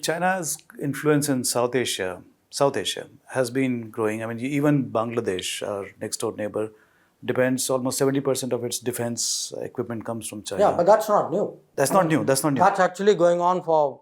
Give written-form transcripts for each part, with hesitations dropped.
China's influence in South Asia has been growing. I mean, even Bangladesh, our next door neighbor, depends almost 70% of its defense equipment comes from China. Yeah, but that's not new. That's not new. That's not new. That's actually going on for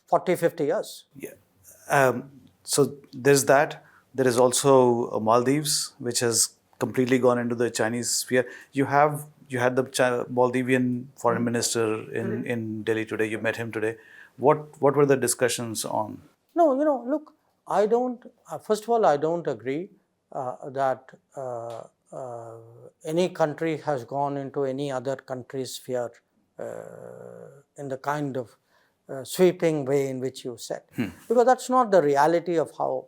40, 50 years. Yeah. So there's that. There is also Maldives, which has completely gone into the Chinese sphere. You had the Maldivian foreign minister in Delhi today. You met him today. What were the discussions on? No, look, I don't, first of all, I don't agree that any country has gone into any other country's sphere in the kind of sweeping way in which you said. Because that's not the reality of how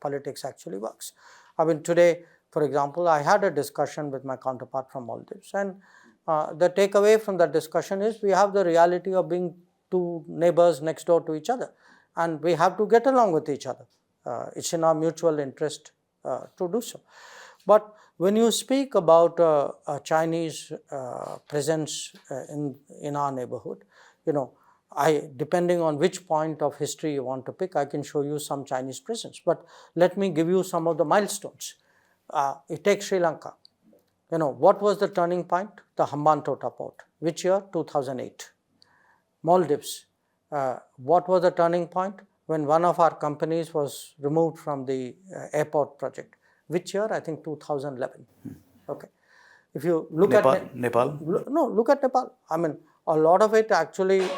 politics actually works. I mean, today, for example, I had a discussion with my counterpart from Maldives, and the takeaway from that discussion is we have the reality of being two neighbors next door to each other, and we have to get along with each other. It's in our mutual interest to do so. But when you speak about a Chinese presence in our neighborhood, depending on which point of history you want to pick, I can show you some Chinese presence. But let me give you some of the milestones. You take Sri Lanka. What was the turning point? The Hambantota port. Which year? 2008. Maldives. What was the turning point? When one of our companies was removed from the airport project. Which year? I think 2011. Okay. If you look at Nepal? No, look at Nepal. I mean, a lot of it actually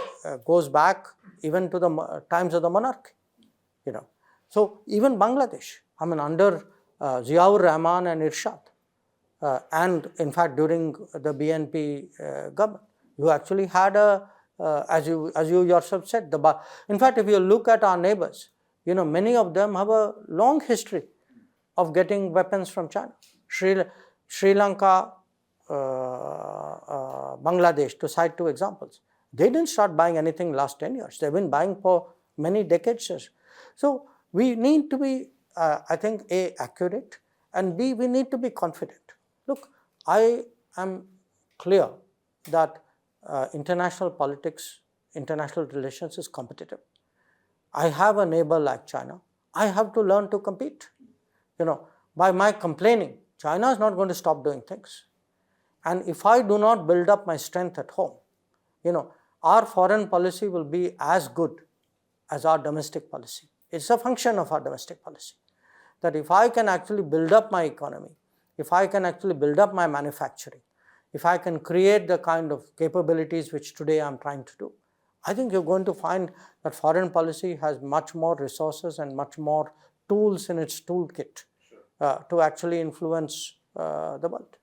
goes back even to the times of the monarchy. So even Bangladesh, I mean, under Ziaur Rahman and Irshad, and in fact during the BNP government, you actually had as you yourself said, in fact, if you look at our neighbors, many of them have a long history of getting weapons from China. Sri Lanka, Bangladesh, to cite two examples, they didn't start buying anything last 10 years. They've been buying for many decades. So we need to be, I think, A, accurate, and B, we need to be confident. Look, I am clear that international politics, international relations is competitive. I have a neighbor like China. I have to learn to compete. By my complaining, China is not going to stop doing things. And if I do not build up my strength at home, our foreign policy will be as good as our domestic policy. It's a function of our domestic policy. That if I can actually build up my economy, if I can actually build up my manufacturing, if I can create the kind of capabilities which today I'm trying to do, I think you're going to find that foreign policy has much more resources and much more tools in its toolkit to actually influence the world.